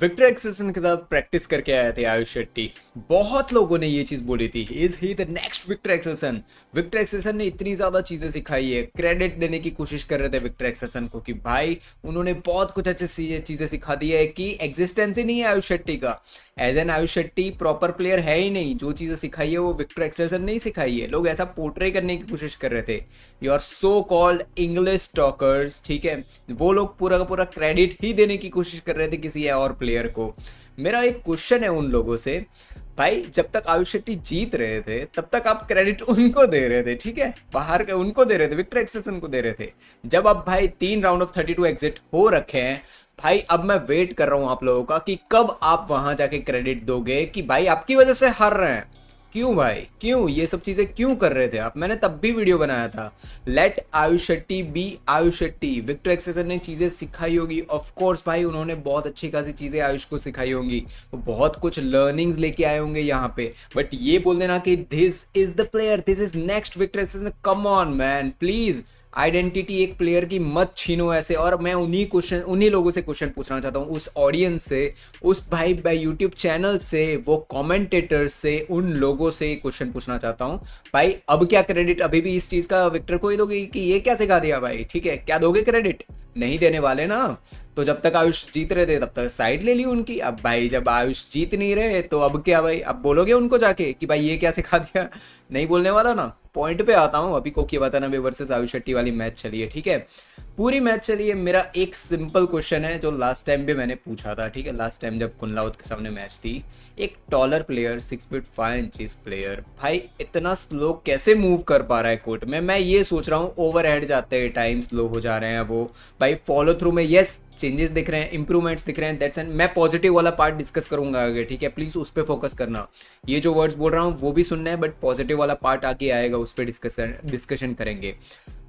Victor Axelsen के साथ practice करके आए थे आयुष शेट्टी। बहुत लोगों ने ये चीज बोली थी, is he the next Viktor Axelsen. Viktor Axelsen ने इतनी ज्यादा चीजें सिखाई है, क्रेडिट देने की कोशिश कर रहे थे विक्टर एक्सेल्सन को कि भाई उन्होंने बहुत कुछ अच्छी चीजें सिखा दी है कि एग्जिस्टेंस ही नहीं है आयुष शेट्टी का। As an Ayush Shetty proper player है ही नहीं, जो चीजें सिखाई है वो विक्टर एक्सेल्सन नहीं सिखाई है। लोग ऐसा पोर्ट्रे करने की कोशिश कर रहे थे। You are so called English talkers, ठीक है, वो लोग पूरा का पूरा क्रेडिट ही देने की कोशिश कर रहे थे किसी और प्लेयर को। मेरा एक क्वेश्चन है उन लोगों से, भाई जब तक आयुष शेट्टी जीत रहे थे तब तक आप क्रेडिट उनको दे रहे थे, ठीक है, बाहर के उनको दे रहे थे, विक्टर एक्सेल्सन को दे रहे थे। जब अब भाई 3 राउंड ऑफ 32 एग्जिट हो रखे हैं, भाई अब मैं वेट कर रहा हूं आप लोगों का कि कब आप वहां जाके क्रेडिट दोगे कि भाई आपकी वजह से हार रहे हैं। क्यों भाई, क्यों ये सब चीजें क्यों कर रहे थे आप? मैंने तब भी वीडियो बनाया था, let Ayush Shetty be Ayush Shetty. Viktor Axelsen ने चीजें सिखाई होगी, ऑफ कोर्स भाई उन्होंने बहुत अच्छी खासी चीजें आयुष को सिखाई होंगी, वो बहुत कुछ लर्निंग्स लेके आए होंगे यहाँ पे। बट ये बोल देना कि this is the player, this is next Viktor Axelsen, come on man, please identity एक प्लेयर की मत छीनो ऐसे। और मैं उन्हीं लोगों से क्वेश्चन पूछना चाहता हूँ, उस ऑडियंस से, उस भाई यूट्यूब चैनल से, वो कमेंटेटर से, उन लोगों से क्वेश्चन पूछना चाहता हूँ, भाई अब क्या क्रेडिट अभी भी इस चीज का विक्टर को ही दोगे कि ये क्या सिखा दिया भाई? ठीक है, क्या दोगे क्रेडिट? नहीं देने वाले ना। तो जब तक आयुष जीत रहे थे तब तक साइड ले ली उनकी। अब भाई जब आयुष जीत नहीं रहे तो अब क्या भाई, अब बोलोगे उनको जाके कि भाई ये क्या सिखा दिया? नहीं बोलने वाला ना। पॉइंट पे आता हूँ, अभी कोकी वातानाबे वर्सेस आयुष शेट्टी वाली मैच चली है, ठीक है, पूरी मैच चली है। मेरा एक सिंपल क्वेश्चन है जो लास्ट टाइम भी मैंने पूछा था, ठीक है, लास्ट टाइम जब कुनलाउत के सामने मैच थी। एक taller player, 6 feet 5 inches player, भाई इतना स्लो कैसे मूव कर पा रहा है कोर्ट में? मैं ये सोच रहा हूँ, ओवर हेड जाते हैं टाइम, स्लो हो जा रहे हैं वो, भाई फॉलो थ्रू में यस चेंजेस दिख रहे हैं, इंप्रूवमेंट्स दिख रहे हैं, दैट्स एंड मैं पॉजिटिव वाला पार्ट डिस्कस करूंगा आगे, ठीक है, प्लीज उस पर फोकस करना। ये जो वर्ड्स बोल रहा हूँ वो भी सुनना है, बट पॉजिटिव वाला पार्ट आगे आएगा, उस पर डिस्कशन करेंगे।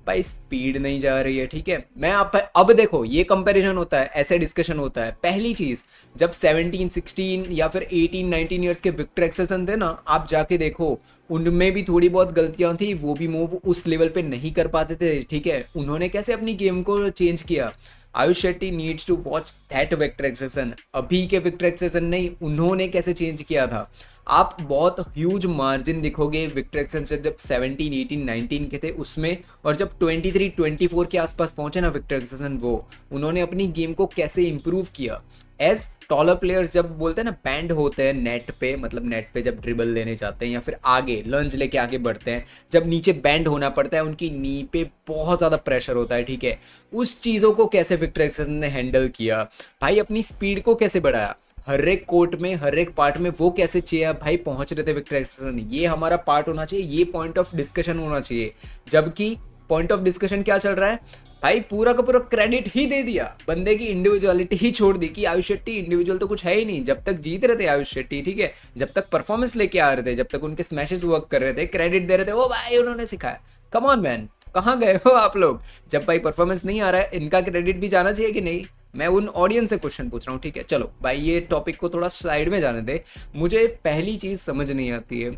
भाई स्पीड नहीं जा रही है, ठीक है, मैं आप अब देखो ये कंपैरिजन होता है, ऐसे डिस्कशन होता है। पहली चीज, जब 17 16 या फिर 18 19 ईयर्स के विक्टर एक्सेल्सन थे ना, आप जाके देखो उनमें भी थोड़ी बहुत गलतियां थी, वो भी मूव उस लेवल पे नहीं कर पाते थे, ठीक है। उन्होंने कैसे अपनी गेम को चेंज किया? Ayush Shetty needs to watch that Viktor Axelsen. अभी के विक्टर एक्सेल्सन नहीं, उन्होंने कैसे चेंज किया था। आप बहुत ह्यूज मार्जिन दिखोगे विक्टर एक्सेल्सन जब 17 18 19 के थे उसमें, और जब 23 24 के आसपास पहुंचे ना विक्टर एक्सेल्सन, वो उन्होंने अपनी गेम को कैसे इंप्रूव किया। एज टॉलर प्लेयर्स जब बोलते हैं ना बैंड होते हैं नेट पे, मतलब नेट पे जब ड्रिबल लेने जाते हैं या फिर आगे लंज लेके आगे बढ़ते हैं, जब नीचे बैंड होना पड़ता है, उनकी नी पे बहुत ज़्यादा प्रेशर होता है, ठीक है। उस चीज़ों को कैसे विक्टर एक्सेल्सन ने हैंडल किया भाई? अपनी स्पीड को कैसे बढ़ाया? हर एक कोर्ट में, हर एक पार्ट में वो कैसे चाहिए भाई पहुंच रहे थे विक्टर एक्सेल्सन। ये हमारा पार्ट होना चाहिए, ये पॉइंट ऑफ डिस्कशन होना चाहिए। जबकि पॉइंट ऑफ डिस्कशन क्या चल रहा है भाई? पूरा का पूरा क्रेडिट ही दे दिया, बंदे की इंडिविजुअलिटी ही छोड़ दी कि आयुष शेट्टी इंडिविजुअल तो कुछ है ही नहीं। जब तक जीत रहे थे आयुष शेट्टी, ठीक है, जब तक परफॉर्मेंस लेके आ रहे थे, जब तक उनके स्मैशेस वर्क कर रहे थे, क्रेडिट दे रहे थे, ओ भाई उन्होंने सिखाया। कम ऑन मैन, कहाँ गए हो आप लोग? जब भाई परफॉर्मेंस नहीं आ रहा है, इनका क्रेडिट भी जाना चाहिए कि नहीं? मैं उन ऑडियंस से क्वेश्चन पूछ रहा हूँ, ठीक है। चलो भाई ये टॉपिक को थोड़ा साइड में जाने दे। मुझे पहली चीज समझ नहीं आती है,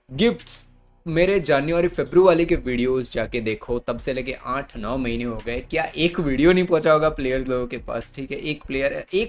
गिफ्ट्स। मेरे जनवरी फरवरी के वीडियोस जाके देखो, तब से लेके 8 9 महीने हो गए, क्या एक वीडियो नहीं पहुंचा होगा प्लेयर्स लोगों के पास? ठीक है, एक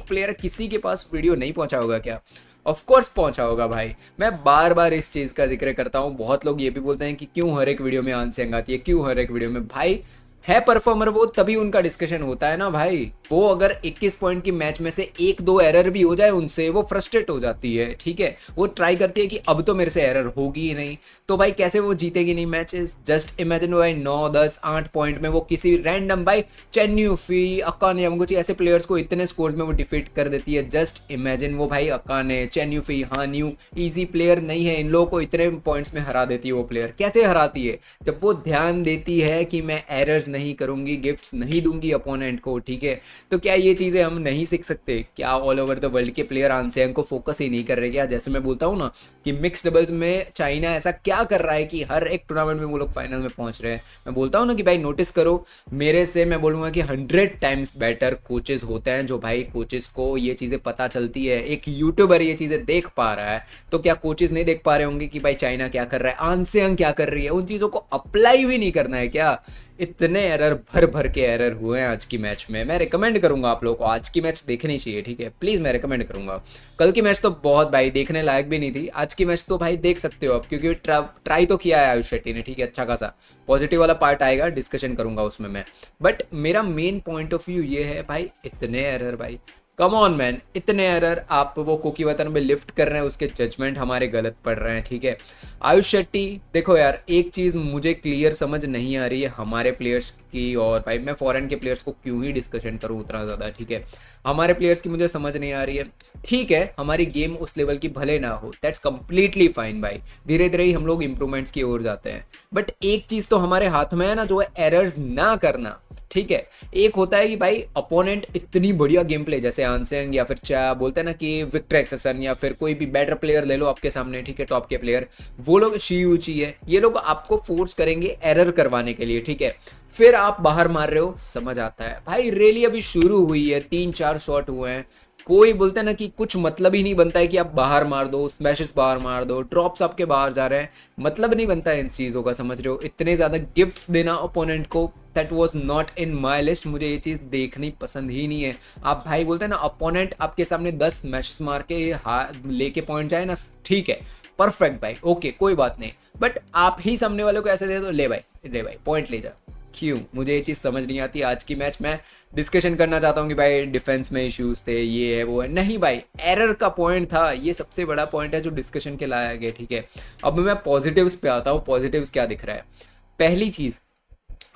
प्लेयर किसी के पास वीडियो नहीं पहुंचा होगा क्या? ऑफ कोर्स पहुंचा होगा भाई। मैं बार बार इस चीज़ का जिक्र करता हूँ। बहुत लोग ये भी बोलते हैं कि क्यों हर एक वीडियो में आंसर आती है, क्यों हर एक वीडियो में। भाई है परफॉर्मर वो, तभी उनका डिस्कशन होता है ना भाई। वो अगर 21 पॉइंट की मैच में से 1 2 एरर भी हो जाए उनसे, वो फ्रस्ट्रेट हो जाती है, ठीक है, वो ट्राई करती है कि अब तो मेरे से एरर होगी ही नहीं। तो भाई कैसे वो जीतेगी नहीं मैचेस? जस्ट इमेजिन भाई 9 10 8 पॉइंट में वो किसी रैंडम भाई चेन यूफी, अकाने यमागुची ऐसे प्लेयर्स को इतने स्कोर्स में वो डिफीट कर देती है। जस्ट इमेजिन वो भाई अकाने, चेन यूफी, हाँ न्यू ईजी प्लेयर नहीं है, इन लोगों को इतने पॉइंट्स में हरा देती है वो प्लेयर। कैसे हराती है? जब वो ध्यान देती है कि मैं एरर्स नहीं करूंगी, गिफ्ट्स नहीं दूंगी अपोनेंट को, ठीक है। तो क्या ये चीजें हम नहीं सीख सकते? क्या ऑल ओवर द वर्ल्ड के प्लेयर आंसियांग को फोकस ही नहीं कर रहे क्या? जैसे मैं बोलता हूँ ना कि मिक्स डबल्स में चाइना ऐसा क्या कर रहा है कि हर एक टूर्नामेंट में वो लोग फाइनल में पहुंच रहे हैं। मैं बोलता हूँ ना कि भाई नोटिस करो, मेरे से मैं बोलूंगा कि 100 टाइम्स बेटर कोचेस होते हैं, जो भाई कोचेस को ये चीजें पता चलती है। एक यूट्यूबर ये चीजें देख पा रहा है, तो क्या कोचेस नहीं देख पा रहे होंगे कि भाई चाइना क्या कर रहा है, आंसियांग क्या कर रही है? उन चीजों को अप्लाई भी नहीं करना है क्या? इतने एरर भर भर के एरर हुए हैं आज की मैच में। मैं रिकमेंड करूंगा आप लोगों को आज की मैच देखनी चाहिए, ठीक है, प्लीज़ मैं रिकमेंड करूंगा। कल की मैच तो बहुत भाई देखने लायक भी नहीं थी, आज की मैच तो भाई देख सकते हो आप, क्योंकि ट्राई तो किया है आयुष शेट्टी ने, ठीक है, अच्छा खासा। पॉजिटिव वाला पार्ट आएगा, डिस्कशन करूंगा उसमें मैं। बट मेरा मेन पॉइंट ऑफ व्यू ये है भाई, इतने एरर भाई, कम ऑन मैन, इतने एरर। आप वो कोकी वतन में लिफ्ट कर रहे हैं, उसके जजमेंट हमारे गलत पड़ रहे हैं, ठीक है। आयुष शेट्टी देखो यार, एक चीज़ मुझे क्लियर समझ नहीं आ रही है हमारे प्लेयर्स की, और भाई मैं फॉरेन के प्लेयर्स को क्यों ही डिस्कशन करूँ उतना ज़्यादा, ठीक है। हमारे प्लेयर्स की मुझे समझ नहीं आ रही है। ठीक है, हमारी गेम उस लेवल की भले ना हो, दैट्स कंप्लीटली फाइन भाई, धीरे धीरे ही हम लोग इंप्रूवमेंट्स की ओर जाते हैं। बट एक चीज़ तो हमारे हाथ में है ना, जो है एरर्स ना करना, ठीक है। एक होता है कि भाई अपोनेंट इतनी बढ़िया गेम प्ले, जैसे आनसेंग या फिर चा बोलते हैं ना कि विक्टर एक्सेसन, या फिर कोई भी बेटर प्लेयर ले लो आपके सामने, ठीक है, टॉप के प्लेयर, वो लोग शी है, ये लोग आपको फोर्स करेंगे एरर करवाने के लिए, ठीक है। फिर आप बाहर मार रहे हो, समझ आता है भाई। रैली अभी शुरू हुई है, 3-4 शॉट हुए हैं, कोई बोलते हैं ना कि कुछ मतलब ही नहीं बनता है कि आप बाहर मार दो, स्मैशेस बाहर मार दो, ड्रॉप्स आपके बाहर जा रहे हैं, मतलब नहीं बनता है इन चीज़ों का, समझ रहे हो। इतने ज़्यादा गिफ्ट्स देना ओपोनेंट को, that was not in my list, मुझे ये चीज़ देखनी पसंद ही नहीं है। आप भाई बोलते हैं ना, अपोनेंट आपके सामने 10 स्मैशेस मार के लेके पॉइंट जाए ना, ठीक है, परफेक्ट भाई, ओके कोई बात नहीं। बट आप ही सामने वाले को ऐसे दे दो, ले भाई पॉइंट ले जा, क्यों? मुझे ये चीज़ समझ नहीं आती। आज की मैच मैं डिस्कशन करना चाहता हूँ कि भाई डिफेंस में इश्यूज थे, ये है वो है, नहीं भाई, एरर का पॉइंट था, ये सबसे बड़ा पॉइंट है जो डिस्कशन के लाया गया, ठीक है। अब मैं पॉजिटिव्स पे आता हूँ, पॉजिटिव्स क्या दिख रहा है। पहली चीज़,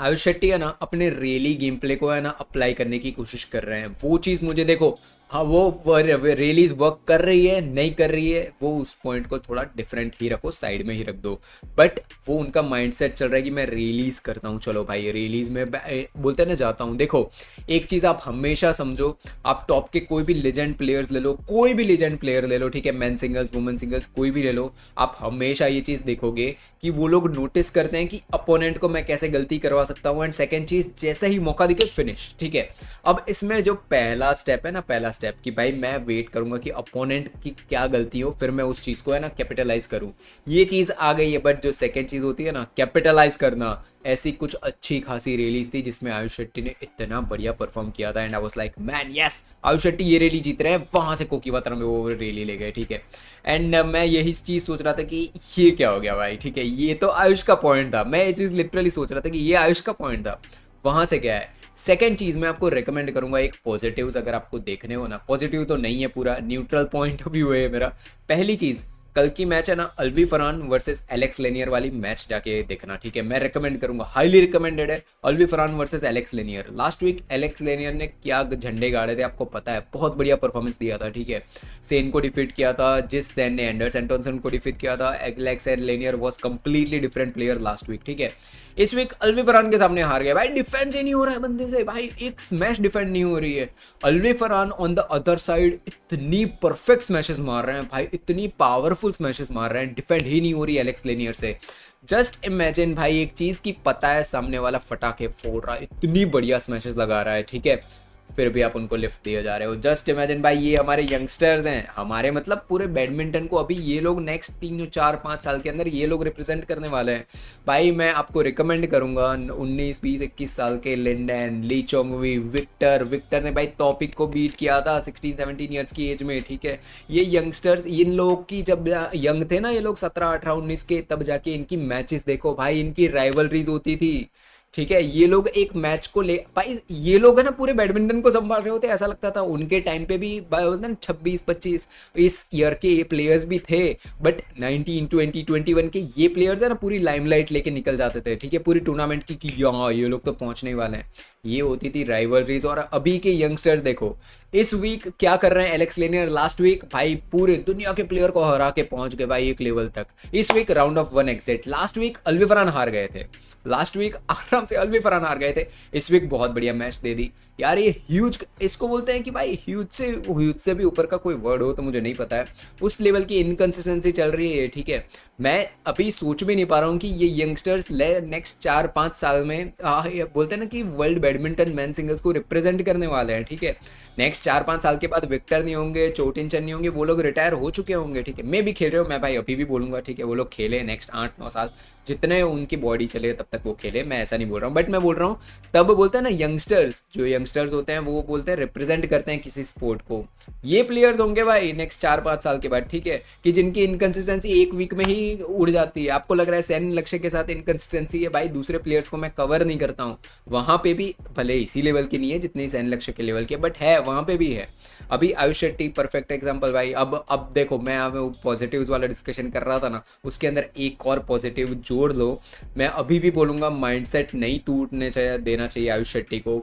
आयुष शेट्टी है ना, अपने रेली गेम प्ले को है ना अप्लाई करने की कोशिश कर रहे हैं, वो चीज़ मुझे देखो, हाँ वो रेलीज वर्क कर रही है नहीं कर रही है, वो उस पॉइंट को थोड़ा डिफरेंट ही रखो, साइड में ही रख दो। बट वो उनका माइंडसेट चल रहा है कि मैं रिलीज करता हूँ, चलो भाई रिलीज में बोलते हैं ना जाता हूँ। देखो एक चीज़ आप हमेशा समझो, आप टॉप के कोई भी लेजेंड प्लेयर्स ले लो, कोई भी लेजेंड प्लेयर ले लो, ठीक है, मैन सिंगल्स वुमेन सिंगल्स कोई भी ले लो, आप हमेशा ये चीज़ देखोगे कि वो लोग नोटिस करते हैं कि अपोनेंट को मैं कैसे गलती करवा सकता हूँ। एंड सेकेंड चीज़, जैसे ही मौका दिखे फिनिश, ठीक है। अब इसमें जो पहला स्टेप है ना, पहला स्टेप कि भाई मैं वेट करूंगा कि अपोनेंट की क्या गलती हो, फिर मैं उस चीज़ को है ना कैपिटलाइज करूं, ये चीज़ आ गई है। बट जो सेकंड चीज़ होती है ना कैपिटलाइज करना, ऐसी कुछ अच्छी खासी रिलीज थी जिसमें आयुष शेट्टी ने इतना बढ़िया परफॉर्म किया था। And I was like man yes, Ayush Shetty ये रैली जीत रहे हैं, वहां से कोकी वातर में वो रैली ले गए, ठीक है। एंड मैं यही चीज़ सोच रहा था कि ये क्या हो गया भाई, ठीक है, ये तो आयुष का पॉइंट था, मैं ये चीज़ लिटरली सोच रहा था कि ये आयुष का पॉइंट था, वहां से क्या है। सेकेंड चीज़ मैं आपको रेकमेंड करूंगा, एक पॉजिटिव्स अगर आपको देखने हो ना, पॉजिटिव तो नहीं है, पूरा न्यूट्रल पॉइंट ऑफ व्यू है मेरा। पहली चीज़, कल की मैच है ना Alvi Farhan versus Alex linear वाली मैच जाके देखना, ठीक है, मैं रेकमेंड करूंगा, हाईली रिकमेंडेड है। Alwi Farhan versus Alex Lanier, last week Alex Lanier ने क्या झंडे गाड़े थे आपको पता है, बहुत बढ़िया परफॉर्मेंस दिया था, ठीक है। सेन को डिफीट किया था, जिस सेन ने एंडरसन एंटोनसन को डिफीट किया था। Alex Lanier was completely different player last week, ठीक है। इस वीक अल्वी फरहान के सामने हार गया भाई, डिफेंस ही नहीं हो रहा है बंदे से भाई, एक स्मैश डिफेंड नहीं हो रही है। Alwi Farhan on the other side इतनी परफेक्ट स्मैशेस मार रहे हैं भाई, इतनी पावरफुल स्मैशेस मार रहे हैं, डिफेंड ही नहीं हो रही एलेक्स लेनियर से। जस्ट इमेजिन भाई, एक चीज की पता है सामने वाला फटाके फोड़ रहा है, इतनी बढ़िया स्मैशेस लगा रहा है, ठीक है, फिर भी आप उनको लिफ्ट दिए जा रहे हो। जस्ट इमेजिन भाई, ये हमारे यंगस्टर्स हैं, हमारे मतलब पूरे बैडमिंटन को अभी ये लोग नेक्स्ट 3-4-5 साल के अंदर ये लोग रिप्रेजेंट करने वाले हैं भाई। मैं आपको रिकमेंड करूंगा 19, 20, 21 साल के लिंडन, ली चोंगवी, विक्टर ने भाई टॉपिक को बीट किया था 16-17 ईयर्स की एज में, ठीक है। ये यंगस्टर्स, इन लोग की जब यंग थे ना ये लोग 17, 18, 19 के, तब जाके इनकी मैचेस देखो भाई, इनकी राइवलरीज होती थी, ठीक है। ये लोग एक मैच को ले भाई, ये लोग है ना पूरे बैडमिंटन को संभाल रहे होते, ऐसा लगता था उनके टाइम पे भी बोलते ना 26-25 इस ईयर के ये प्लेयर्स भी थे। बट 19, 20, 21 के ये प्लेयर्स है ना पूरी लाइमलाइट लेके निकल जाते थे, ठीक है, पूरी टूर्नामेंट की कि यहाँ ये लोग तो पहुंचने वाले हैं, ये होती थी राइवलरीज। और अभी के यंगस्टर्स देखो इस वीक क्या कर रहे हैं। एलेक्स लेनियर लास्ट वीक भाई पूरे दुनिया के प्लेयर को हरा के पहुंच गए भाई एक लेवल तक, इस week round of 1 exit. Last week Alwi Farhan हार गए थे, लास्ट वीक आराम से अल्वी फरहान हार गए थे, इस वीक बहुत बढ़िया मैच दे दी। यार ये ह्यूज, इसको बोलते हैं कि भाई ह्यूज से भी ऊपर का कोई वर्ड हो तो मुझे नहीं पता है, उस लेवल की इनकन्सिस्टेंसी चल रही है, ठीक है। मैं अभी सोच भी नहीं पा रहा हूँ कि ये यंगस्टर्स नेक्स्ट 4-5 साल में ये बोलते हैं ना कि वर्ल्ड बैडमिंटन मैन सिंगल्स को रिप्रेजेंट करने वाले हैं, ठीक है। नेक्स्ट 4-5 साल के बाद विक्टर नहीं होंगे, चोटिन नहीं होंगे, वो लोग रिटायर हो चुके होंगे, ठीक है। मैं भी खेल रहे हो, मैं भाई अभी भी बोलूंगा, ठीक है, वो लोग खेले नेक्स्ट 8-9 साल, जितने उनकी बॉडी चले तब तक वो खेले, मैं ऐसा नहीं बोल रहा हूँ, बट मैं बोल रहा हूँ तब बोलते हैं ना यंगस्टर्स, जो यंगस्टर्स होते हैं वो बोलते हैं रिप्रेजेंट करते हैं किसी स्पोर्ट को, ये प्लेयर्स होंगे भाई नेक्स्ट 4-5 साल के बाद, ठीक है, कि जिनकी इनकन्सिस्टेंसी एक वीक में ही उड़ जाती है। आपको लग रहा है सैन लक्ष्य के साथ इनकन्सिस्टेंसी है, भाई दूसरे प्लेयर्स को मैं कवर नहीं करता हूँ, वहाँ पे भी भले इसी लेवल की नहीं है जितनी सैन लक्ष्य के लेवल की, बट है वहाँ पे भी है। अभी आयुष शेट्टी परफेक्ट एग्जांपल भाई। अब देखो, मैं अब पॉजिटिव्स वाला डिस्कशन कर रहा था ना, उसके अंदर एक और पॉजिटिव जोड़ लो। मैं अभी भी बोलूंगा माइंडसेट नहीं टूटने चाहिए, देना चाहिए आयुष शेट्टी को।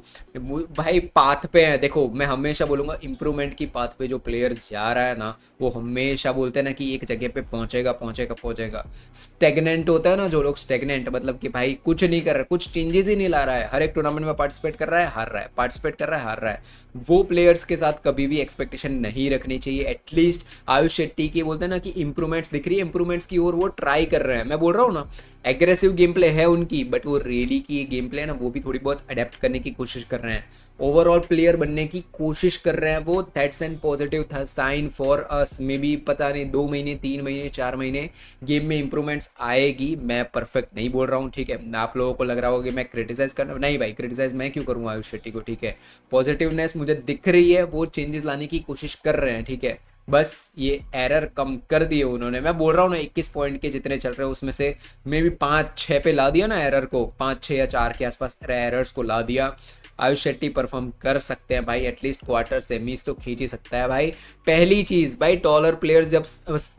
भाई पाथ पे है, देखो मैं हमेशा बोलूंगा इंप्रूवमेंट की पाथ पे जो प्लेयर जा रहा है ना, वो हमेशा बोलते हैं ना कि एक जगह पे पहुंचेगा पहुंचेगा पहुंचेगा। स्टेगनेंट होता है ना जो लोग, स्टेगनेंट मतलब कि भाई कुछ नहीं कर रहा, कुछ चेंजेस ही नहीं ला रहा है, हर एक टूर्नामेंट में पार्टिसिपेट कर रहा है, हार रहा है, पार्टिसिपेट कर रहा है, हार रहा है, वो प्लेयर्स के साथ कभी भी एक्सपेक्टेशन नहीं रखनी चाहिए। एटलीस्ट आयुष शेट्टी की बोलते हैं ना कि इंप्रूवमेंट्स दिख रही है, इंप्रूवमेंट्स की ओर वो ट्राई कर रहे हैं। मैं बोल रहा हूँ ना एग्रेसिव गेम प्ले है उनकी, बट वो रेली की गेम प्ले है ना वो भी थोड़ी बहुत अडेप्ट करने की कोशिश कर रहे हैं, ओवरऑल प्लेयर बनने की कोशिश कर रहे हैं वो। दैट्स एन पॉजिटिव था sign for us. Maybe पता नहीं 2 महीने 3 महीने 4 महीने गेम में इंप्रूवमेंट्स आएगी। मैं परफेक्ट नहीं बोल रहा हूँ, ठीक है। आप लोगों को लग रहा होगा कि मैं क्रिटिसाइज करना, नहीं भाई क्रिटिसाइज मैं क्यों करूँगा आयुष शेट्टी को, ठीक है। पॉजिटिवनेस मुझे दिख रही है, वो चेंजेस लाने की कोशिश कर रहे हैं, ठीक है। बस ये एरर कम कर दिए उन्होंने। मैं बोल रहा हूँ ना 21 पॉइंट के जितने चल रहे हैं उसमें से मे भी 5-6 पे ला दिया ना एरर को, 5-6 या 4 के आसपास एरर्स को ला दिया। आयुष शेट्टी परफॉर्म कर सकते हैं भाई, एटलीस्ट क्वार्टर सेमीज तो खींच ही सकता है भाई। पहली चीज भाई, टॉलर प्लेयर्स जब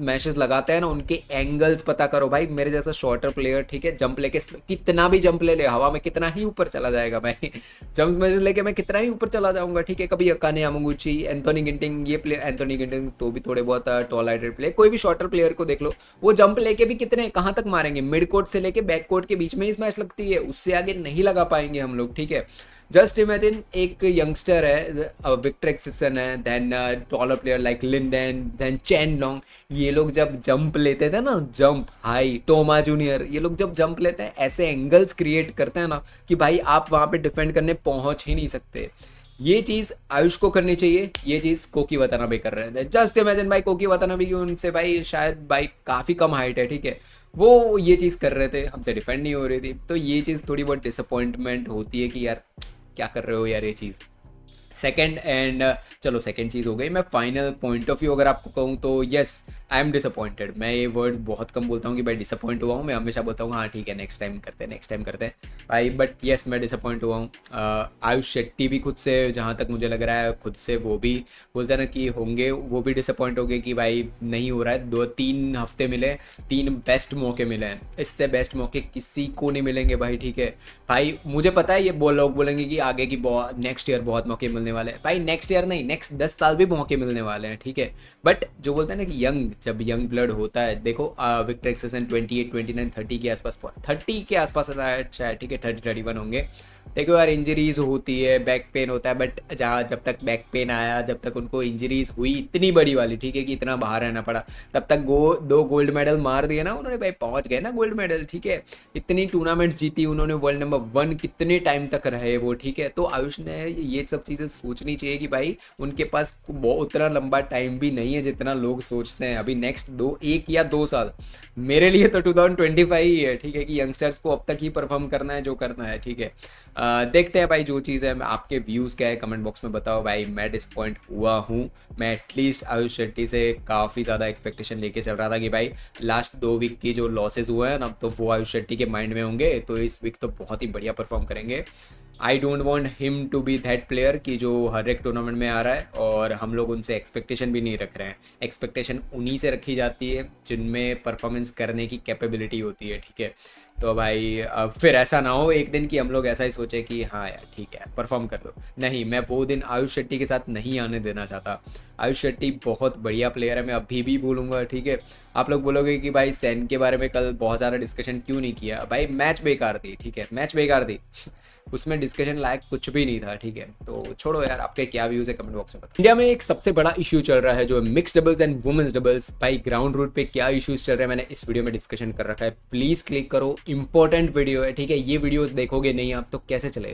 मैचेस लगाते हैं ना उनके एंगल्स पता करो भाई। मेरे जैसा शॉर्टर प्लेयर, ठीक है, जंप लेके कितना भी जंप ले हवा में कितना ही ऊपर चला जाएगा भाई जंप मैचेस लेके मैं कितना ही ऊपर चला जाऊंगा, ठीक है। कभी अकाने यामागुची, एंथोनी गिंटिंग, ये प्लेयर एंथोनी गिंटिंग तो भी थोड़े बहुत टॉल हाइटेड प्लेयर, कोई भी शॉर्टर प्लेयर को देख लो, वो जंप लेके भी कितने कहाँ तक मारेंगे, मिड कोर्ट से लेके बैक कोर्ट के बीच में ही मैच लगती है, उससे आगे नहीं लगा पाएंगे हम लोग, ठीक है। जस्ट इमेजिन एक यंगस्टर है, विक्टर एक्सिसन है, then taller player like Lin Dan, then Chen Long, ये लोग जब जंप लेते थे ना, जंप हाई, टोमा जूनियर, ये लोग जब जंप लेते हैं ऐसे एंगल्स क्रिएट करते हैं ना कि भाई आप वहाँ पे डिफेंड करने पहुँच ही नहीं सकते। ये चीज़ आयुष को करनी चाहिए, ये चीज़ कोकी वातानाबे कर रहे थे। जस्ट इमेजिन भाई कोकी वातानाबे की उनसे भाई शायद भाई काफ़ी कम हाइट है, ठीक है, वो ये चीज़ कर रहे थे, हमसे डिफेंड नहीं हो रही थी। तो ये चीज़ थोड़ी बहुत डिसअपॉइंटमेंट होती है कि यार क्या कर रहे हो यार ये चीज़। सेकेंड एंड चलो सेकेंड चीज़ हो गई। मैं फाइनल पॉइंट ऑफ व्यू अगर आपको कहूँ तो यस आई एम डिसअपॉइंटेड। मैं ये वर्ड बहुत कम बोलता हूँ कि भाई डिसअपॉइंट हुआ हूँ, मैं हमेशा बोलता हूँ हाँ ठीक है नेक्स्ट टाइम करते हैं, नेक्स्ट टाइम करते हैं भाई, बट यस मैं डिसअपॉइंट हुआ हूँ। आयुष शेट्टी भी खुद से, जहाँ तक मुझे लग रहा है खुद से वो भी बोलते हैं ना कि होंगे, वो भी डिसअपॉइंट हो गए कि भाई नहीं हो रहा है। 2-3 हफ्ते मिले, 3 बेस्ट मौके मिले हैं, इससे बेस्ट मौके किसी को नहीं मिलेंगे भाई, ठीक है भाई। मुझे पता है ये लोग बोलेंगे कि आगे की नेक्स्ट ईयर बहुत मौके मिलने वाले हैं, भाई नेक्स्ट ईयर नहीं नेक्स्ट 10 साल भी मौके मिलने वाले हैं, ठीक है। बट जो बोलते हैं ना कि जब यंग ब्लड होता है, देखो विक्टर एक्सेसन 28 29 30 के आसपास, 30 के आसपास अच्छा है, ठीक है, 30-31 होंगे। देखो यार इंजरीज होती है, बैक पेन होता है, बट जहाँ जब तक बैक पेन आया, जब तक उनको इंजरीज हुई इतनी बड़ी वाली, ठीक है, कि इतना बाहर रहना पड़ा, तब तक 2 गोल्ड मेडल मार दिए ना उन्होंने भाई, पहुंच गए ना गोल्ड मेडल, ठीक है। इतनी टूर्नामेंट्स जीती उन्होंने, वर्ल्ड नंबर 1 कितने टाइम तक रहे वो, ठीक है। तो आयुष ने ये सब चीज़ें सोचनी चाहिए कि भाई उनके पास उतना लंबा टाइम भी नहीं है जितना लोग सोचते हैं। अभी नेक्स्ट 1 या 2 साल मेरे लिए तो 2025 ही है, ठीक है, कि यंगस्टर्स को अब तक ही परफॉर्म करना है जो करना है, ठीक है। देखते हैं भाई जो चीज़ है। आपके व्यूज़ क्या है कमेंट बॉक्स में बताओ भाई। मैं डिसपॉइंट हुआ हूँ, मैं एटलीस्ट आयुष शेट्टी से काफ़ी ज़्यादा एक्सपेक्टेशन लेके चल रहा था कि भाई लास्ट 2 वीक की जो लॉसेज हुए हैं ना, तो वो आयुष शेट्टी के माइंड में होंगे, तो इस वीक तो बहुत ही बढ़िया परफॉर्म करेंगे। I don't want him to be that player कि जो हर एक टूर्नामेंट में आ रहा है और हम लोग उनसे एक्सपेक्टेशन भी नहीं रख रहे हैं। एक्सपेक्टेशन उन्हीं से रखी जाती है जिनमें परफॉर्मेंस करने की कैपेबिलिटी होती है, ठीक है। तो भाई अब फिर ऐसा ना हो एक दिन कि हम लोग ऐसा ही सोचे कि हाँ यार ठीक है परफॉर्म कर दो, नहीं, मैं वो दिन आयुष शेट्टी के साथ नहीं आने देना चाहता। आयुष शेट्टी बहुत बढ़िया प्लेयर है, मैं अभी भी बोलूँगा, ठीक है। आप लोग बोलोगे कि भाई सैन के बारे में कल बहुत ज़्यादा डिस्कशन क्यों नहीं किया, भाई मैच बेकार थी, ठीक है, मैच बेकार थी उसमें डिस्कशन लायक कुछ भी नहीं था, ठीक है। तो छोड़ो यार, आपके क्या व्यूज है कमेंट बॉक्स में बताओ। इंडिया में एक सबसे बड़ा इशू चल रहा है जो mix doubles and women's doubles. भाई ग्राउंड रूट पे क्या इश्यूज चल रहे हैं मैंने इस वीडियो में डिस्कशन कर रखा है, प्लीज क्लिक करो, इंपॉर्टेंट वीडियो है, ठीक है। ये वीडियोस देखोगे नहीं आप तो कैसे चलेगा।